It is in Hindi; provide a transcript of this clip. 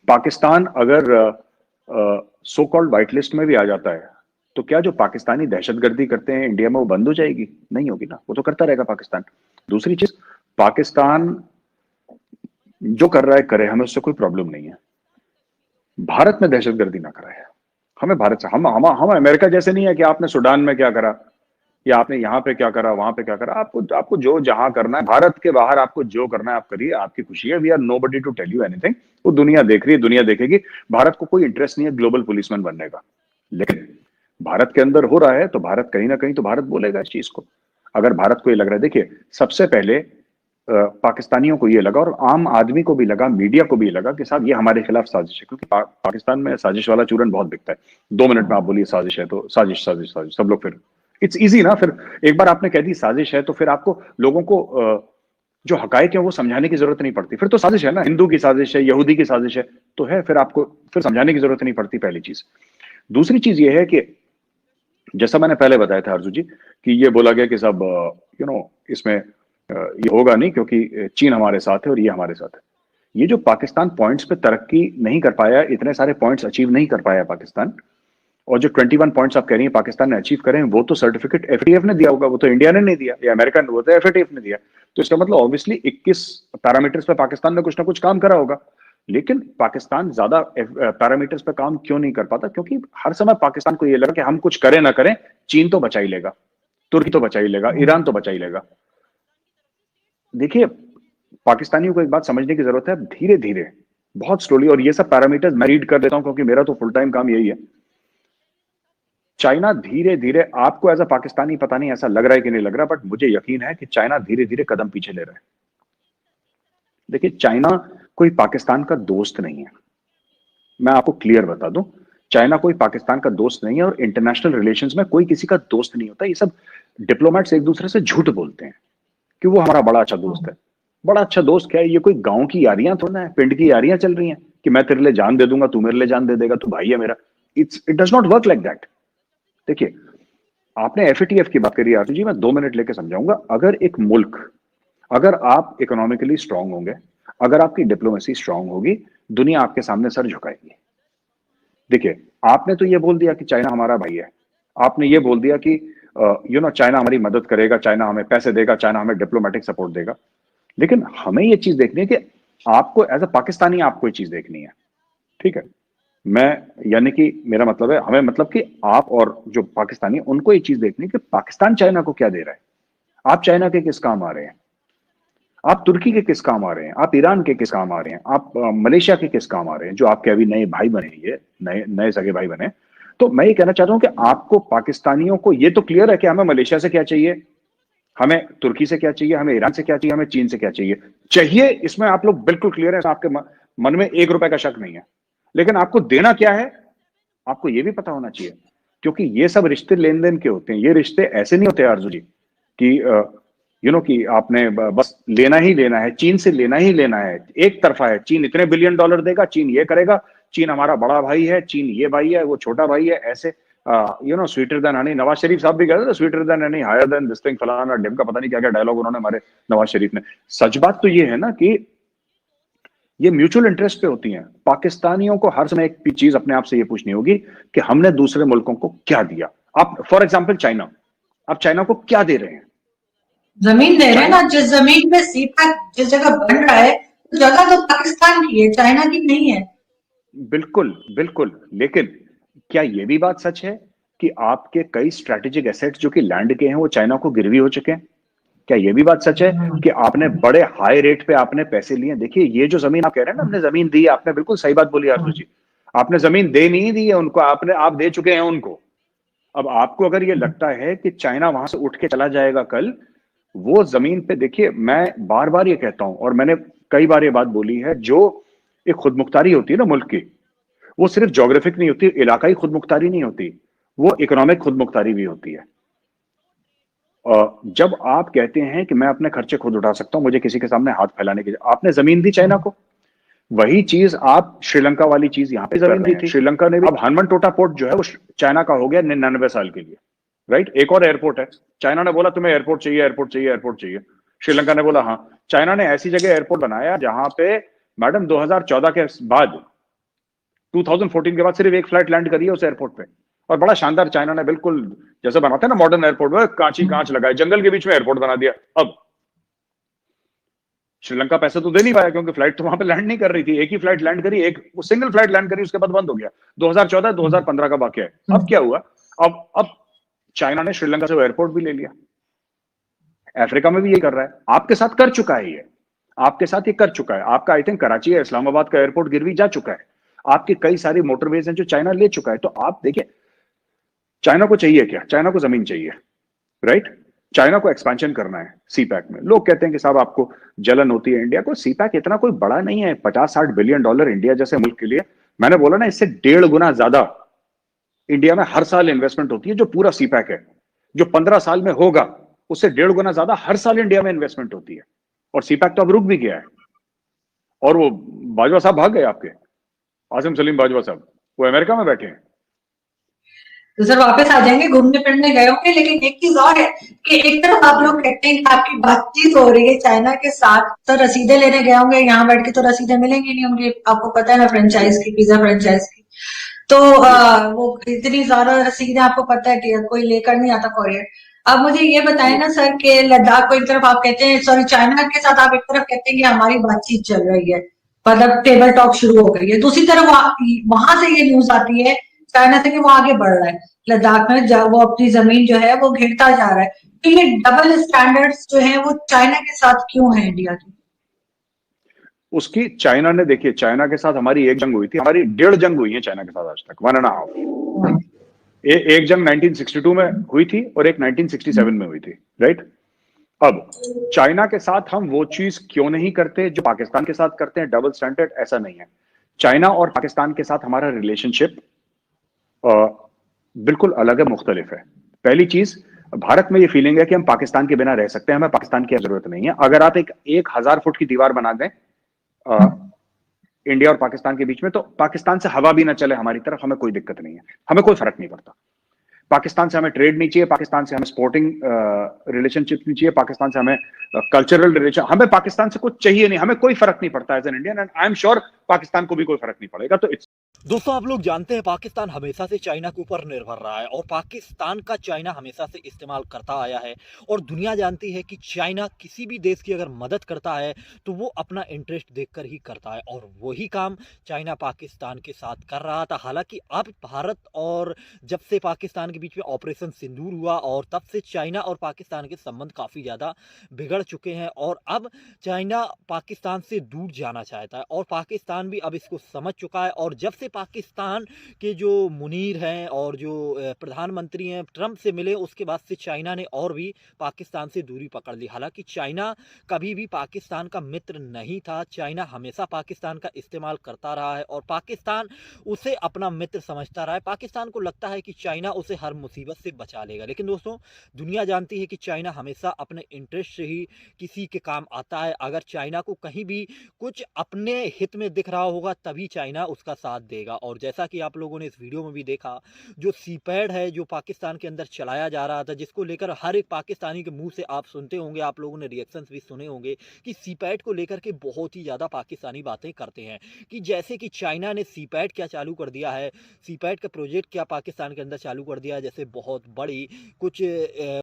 पाकिस्तान अगर सो कॉल्ड व्हाइट लिस्ट में भी आ जाता है, तो क्या जो पाकिस्तानी दहशतगर्दी करते हैं इंडिया में वो बंद हो जाएगी? नहीं होगी ना, वो तो करता रहेगा पाकिस्तान। दूसरी चीज, पाकिस्तान जो कर रहा है करे, हमें उससे कोई प्रॉब्लम नहीं है। भारत में दहशतगर्दी ना कराए। हमें भारत से, हम अमेरिका जैसे नहीं है कि आपने सूडान में क्या करा या आपने यहाँ पे क्या करा, वहां पे क्या करा। आपको आपको जो जहां करना है, भारत के बाहर आपको जो करना है आप करिए, आपकी खुशी है। We are nobody to tell you anything. वो दुनिया देख रही है, दुनिया देखेगी। भारत को कोई इंटरेस्ट नहीं है ग्लोबल पुलिसमैन बनने का। लेकिन भारत के अंदर हो रहा है तो भारत कहीं ना कहीं तो भारत बोलेगा इस चीज को। अगर भारत को ये लग रहा है, देखिए सबसे पहले पाकिस्तानियों को ये लगा और आम आदमी को भी लगा, मीडिया को भी लगा कि साहब ये हमारे खिलाफ साजिश है, क्योंकि पाकिस्तान में साजिश वाला चूरन बहुत बिकता है। 2 मिनट में आप बोलिए साजिश है तो साजिश साजिश साजिश, सब लोग फिर इट्स इजी ना। फिर एक बार आपने कह दी साजिश है तो फिर आपको लोगों को जो हकायक है वो समझाने की जरूरत नहीं पड़ती। फिर तो साजिश है ना, हिंदू की साजिश है, यहूदी की साजिश है, तो है, फिर आपको फिर समझाने की जरूरत नहीं पड़ती, पहली चीज। दूसरी चीज ये है कि जैसा मैंने पहले बताया था अर्जुन जी, कि ये बोला गया कि सब इसमें ये होगा नहीं क्योंकि चीन हमारे साथ है और ये हमारे साथ है। ये जो पाकिस्तान पॉइंट्स पे तरक्की नहीं कर पाया, इतने सारे पॉइंट्स अचीव नहीं कर पाया पाकिस्तान, और जो 21 पॉइंट्स आप कह रही हैं पाकिस्तान ने अचीव करे हैं, वो तो सर्टिफिकेट एफएटीएफ ने दिया होगा, वो तो इंडिया ने नहीं दिया, या अमेरिका ने, वो तो एफएटीएफ ने दिया। तो इसका मतलब ऑब्वियसली 21 पैरामीटर्स पे पाकिस्तान ने कुछ ना कुछ काम करा होगा। लेकिन पाकिस्तान ज्यादा पैरामीटर्स पे काम क्यों नहीं कर पाता? क्योंकि हर समय पाकिस्तान को यह लगा कि हम कुछ करें ना करें, चीन तो बचा ही लेगा, तुर्की तो बचा ही लेगा, ईरान तो बचा ही लेगा। देखिए, पाकिस्तानियों को एक बात समझने की जरूरत है, धीरे धीरे, बहुत स्लोली, और ये सब पैरामीटर्स मैं रीड कर देता हूं क्योंकि मेरा तो फुल टाइम काम यही है। चाइना धीरे धीरे, आपको एज अ पाकिस्तानी पता नहीं ऐसा लग रहा है कि नहीं लग रहा, बट मुझे यकीन है कि चाइना धीरे धीरे कदम पीछे ले रहा है। देखिए, चाइना कोई पाकिस्तान का दोस्त नहीं है, मैं आपको क्लियर बता दूं। चाइना कोई पाकिस्तान का दोस्त नहीं है, और इंटरनेशनल रिलेशंस में कोई किसी का दोस्त नहीं होता। ये सब डिप्लोमेट्स एक दूसरे से झूठ बोलते हैं कि वो हमारा बड़ा अच्छा दोस्त है। बड़ा अच्छा दोस्त क्या है? ये कोई गांव की यारियां थोड़ा है, पिंड की यारियां चल रही हैं कि मैं तेरे लिए जान दे दूंगा, तू मेरे लिए जान दे देगा, तू भाई है मेरा। It does not work like that. देखिए, आपने एफएटीएफ की बात करी आरती जी, मैं 2 मिनट लेके समझाऊंगा। अगर एक मुल्क, अगर आप इकोनॉमिकली स्ट्रांग होंगे, अगर आपकी डिप्लोमेसी स्ट्रांग होगी, दुनिया आपके सामने सर झुकाएगी। देखिए, आपने तो ये बोल दिया कि चाइना हमारा भाई है, आपने ये बोल दिया कि चाइना हमारी मदद करेगा, चाइना हमें पैसे देगा, चाइना हमें डिप्लोमेटिक सपोर्ट देगा। लेकिन हमें ये चीज देखनी है कि आपको एज अ पाकिस्तानी आपको ये चीज देखनी है, ठीक है? मैं, यानी कि मेरा मतलब है, हमें मतलब कि आप और जो पाकिस्तानी उनको ये चीज देखनी है कि पाकिस्तान चाइना को क्या दे रहा है। आप चाइना के किस काम आ रहे हैं? आप तुर्की के किस काम आ रहे हैं? आप ईरान के किस काम आ रहे हैं? आप मलेशिया के किस काम आ रहे हैं, जो आपके अभी नए भाई बने, ये नए नए सगे भाई बने। तो मैं ये कहना चाहता हूं कि आपको पाकिस्तानियों को ये तो क्लियर है कि हमें मलेशिया से क्या चाहिए, हमें तुर्की से क्या चाहिए, हमें ईरान से क्या चाहिए, हमें चीन से क्या चाहिए। चाहिए, इसमें आप लोग बिल्कुल क्लियर है, आपके मन में 1 रुपए का शक नहीं है। लेकिन आपको देना क्या है, आपको यह भी पता होना चाहिए। क्योंकि ये सब रिश्ते लेन देन के होते हैं, ये रिश्ते ऐसे नहीं होते आरजू जी कि कि आपने बस लेना ही लेना है, चीन से लेना ही लेना है, एक तरफा है। चीन इतने बिलियन डॉलर देगा, चीन ये करेगा, चीन हमारा बड़ा भाई है, चीन ये भाई है, वो छोटा भाई है, ऐसे sweeter than honey. Nawaz Sharif साहब भी कहते थे sweeter than honey, higher than this thing, फलाना ढिमका, पता नहीं क्या क्या डायलॉग उन्होंने हमारे नवाज शरीफ ने। सच बात तो ये है ना कि ये म्यूचुअल इंटरेस्ट पे होती हैं। पाकिस्तानियों को हर समय एक चीज अपने आप से ये पूछनी होगी कि हमने दूसरे मुल्कों को क्या दिया। आप फॉर एग्जाम्पल चाइना, आप चाइना को क्या दे रहे हैं? जमीन दे रहे हैं ना, जिस जमीन पे सी पैक जिस जगह बन रहा है, उस जगह तो पाकिस्तान की है, चाइना की नहीं है। बिल्कुल बिल्कुल। लेकिन क्या यह भी बात सच है कि आपके कई स्ट्रेटेजिक एसेट्स जो कि लैंड के हैं वो चाइना को गिरवी हो चुके हैं? क्या यह भी बात सच है कि आपने बड़े हाई रेट पे आपने पैसे लिए? देखिए, ये जो जमीन आप कह रहे हैं ना, हमने जमीन दी, आपने बिल्कुल सही बात बोली आरजू जी। आपने जमीन दे नहीं दी है उनको, आप दे चुके हैं उनको। अब आपको अगर ये लगता है कि चाइना वहां से उठ के चला जाएगा कल, वो जमीन पे, देखिए मैं बार बार ये कहता हूं और मैंने कई बार ये बात बोली है, जो एक खुदमुख्तारी होती है ना मुल्क की, वो सिर्फ ज्योग्राफिक नहीं होती, इलाकाई खुदमुख्तारी नहीं होती, वो इकोनॉमिक खुदमुख्तारी भी होती है। जब आप कहते हैं कि मैं अपने खर्चे खुद उठा सकता हूं, मुझे किसी के सामने हाथ फैलाने की, आपने जमीन दी चाइना को, वही चीज आप श्रीलंका वाली चीज यहां पे जमीन दी थी। श्रीलंका ने भी, अब हनुमान टोटा पोर्ट जो है वो चाइना का हो गया 99 साल के लिए, राइट? एक और एयरपोर्ट है, चाइना ने बोला तुम्हें एयरपोर्ट चाहिए, एयरपोर्ट चाहिए, एयरपोर्ट चाहिए। श्रीलंका ने बोला हाँ। चाइना ने ऐसी जगह एयरपोर्ट बनाया जहां पे, मैडम, 2014 के बाद 2014 के बाद सिर्फ एक फ्लाइट लैंड करी है उस एयरपोर्ट पे, और बड़ा शानदार, चाइना ने बिल्कुल जैसे बनाते हैं ना मॉडर्न एयरपोर्ट में, कांच ही कांच लगाए, जंगल के बीच में एयरपोर्ट बना दिया। अब श्रीलंका पैसे तो दे नहीं पाया क्योंकि फ्लाइट तो वहां पे लैंड नहीं कर रही थी, एक ही फ्लाइट लैंड करी, एक सिंगल फ्लाइट लैंड करी, उसके बाद बंद हो गया। 2014 2015 का वाकया है। अब क्या हुआ, अब चाइना ने श्रीलंका से वो एयरपोर्ट भी ले लिया। अफ्रीका में भी ये कर रहा है, आपके साथ कर चुका है, ये आपके साथ ये कर चुका है। आपका आई थिंक कराची या इस्लामाबाद का एयरपोर्ट गिरवी जा चुका है, आपकी कई सारी मोटरवेज हैं जो चाइना ले चुका है। तो आप देखिए, चाइना को चाहिए क्या, चाइना को जमीन चाहिए, राइट। चाइना को एक्सपेंशन करना है सी पैक में। लोग कहते हैं कि साहब आपको जलन होती है इंडिया को, सी पैक इतना कोई बड़ा नहीं है, 50-60 बिलियन डॉलर इंडिया जैसे मुल्क के लिए। मैंने बोला ना, इससे 1.5 गुना ज्यादा इंडिया में हर साल इन्वेस्टमेंट होती है। जो पूरा सी पैक है जो 15 साल में होगा, उससे 1.5 गुना ज्यादा हर साल इंडिया में इन्वेस्टमेंट होती है। और सी पैक तो अब रुक भी गया है। और वो बाजवा साहब भाग गए, आपके आसिम सलीम बाजवा साहब, वो अमेरिका में बैठे हैं। तो सर वापस आ जाएंगे, घूमने फिरने गए होंगे। लेकिन एक चीज और है कि एक तरफ आप लोग कहते हैं कि आपकी बातचीत हो रही है चाइना के साथ, तो रसीदें लेने गए होंगे, यहाँ बैठ के तो रसीदें मिलेंगी नहीं होंगी, आपको पता है ना, फ्रेंचाइज की, पिज्जा फ्रेंचाइज की। तो वो इतनी ज्यादा रसीदें आपको पता है कि कोई लेकर नहीं आता कोरियर। अब मुझे ये बताएं ना सर कि लद्दाख को एक तरफ आप कहते हैं, सॉरी चाइना के साथ आप एक तरफ कहते हैं कि हमारी बातचीत चल रही है, मतलब टेबल टॉक शुरू हो गई है, दूसरी तरफ वहां से ये न्यूज आती है चाइना से कि वो आगे बढ़ रहा है लद्दाख में, वो अपनी जमीन जो है वो घिरता जा रहा है। तो ये डबल स्टैंडर्ड्स जो है वो चाइना के साथ क्यों है इंडिया की? उसकी चाइना ने, देखिए चाइना के साथ हमारी एक जंग हुई थी, हमारी 1.5 जंग हुई है चाइना के साथ आज तक, 1.5। एक जंग 1962 में हुई थी और एक 1967 में हुई थी, राइट। अब चाइना के साथ हम वो चीज क्यों नहीं करते जो पाकिस्तान के साथ करते हैं, डबल स्टैंडर्ड, ऐसा नहीं है। चाइना और पाकिस्तान के साथ हमारा रिलेशनशिप बिल्कुल अलग है, मुख्तलिफ है। पहली चीज, भारत में ये फीलिंग है कि हम पाकिस्तान के बिना रह सकते हैं, हमें पाकिस्तान की जरूरत नहीं है। अगर आप एक 1000 फुट की दीवार बना दें इंडिया और पाकिस्तान के बीच में, तो पाकिस्तान से हवा भी ना चले हमारी तरफ, हमें कोई दिक्कत नहीं है, हमें कोई फर्क नहीं पड़ता। पाकिस्तान से हमें ट्रेड नहीं चाहिए, पाकिस्तान से हमें स्पोर्टिंग रिलेशनशिप नहीं चाहिए, पाकिस्तान से हमें कल्चरल रिलेशन, हमें पाकिस्तान से कुछ चाहिए नहीं, हमें कोई फर्क नहीं पड़ता as an Indian, and I am sure Pakistan को भी कोई फर्क नहीं पड़ेगा। तो दोस्तों आप लोग जानते हैं पाकिस्तान हमेशा से चाइना के ऊपर निर्भर रहा है और पाकिस्तान का चाइना हमेशा से इस्तेमाल करता आया है। और दुनिया जानती है कि चाइना किसी भी देश की अगर मदद करता है तो वो अपना इंटरेस्ट देखकर ही करता है, और वही काम चाइना पाकिस्तान के साथ कर रहा था। हालांकि अब भारत और जब से पाकिस्तान के बीच में ऑपरेशन सिंदूर हुआ और तब से चाइना और पाकिस्तान के संबंध काफ़ी ज़्यादा बिगड़ चुके हैं, और अब चाइना पाकिस्तान से दूर जाना चाहता है और पाकिस्तान भी अब इसको समझ चुका है। और जब से पाकिस्तान के जो मुनीर हैं और जो प्रधानमंत्री हैं ट्रंप से मिले, उसके बाद से चाइना ने और भी पाकिस्तान से दूरी पकड़ ली। हालांकि चाइना कभी भी पाकिस्तान का मित्र नहीं था, चाइना हमेशा पाकिस्तान का इस्तेमाल करता रहा है और पाकिस्तान उसे अपना मित्र समझता रहा है। पाकिस्तान को लगता है कि चाइना उसे हर मुसीबत से बचा लेगा, लेकिन दोस्तों दुनिया जानती है कि चाइना हमेशा अपने इंटरेस्ट से ही किसी के काम आता है। अगर चाइना को कहीं भी कुछ अपने हित में दिख रहा होगा तभी चाइना उसका साथ देगा। और जैसा कि आप लोगों ने इस वीडियो में भी देखा, जो सीपैड है जो पाकिस्तान के अंदर चलाया जा रहा था, जिसको लेकर हर एक पाकिस्तानी के मुंह से आप सुनते होंगे, आप लोगों ने रिएक्शंस भी सुने होंगे कि सीपैड को लेकर के बहुत ही ज़्यादा पाकिस्तानी बातें करते हैं कि जैसे कि चाइना ने सीपैड क्या चालू कर दिया है, सीपैड का प्रोजेक्ट क्या पाकिस्तान के अंदर चालू कर दिया है, जैसे बहुत बड़ी कुछ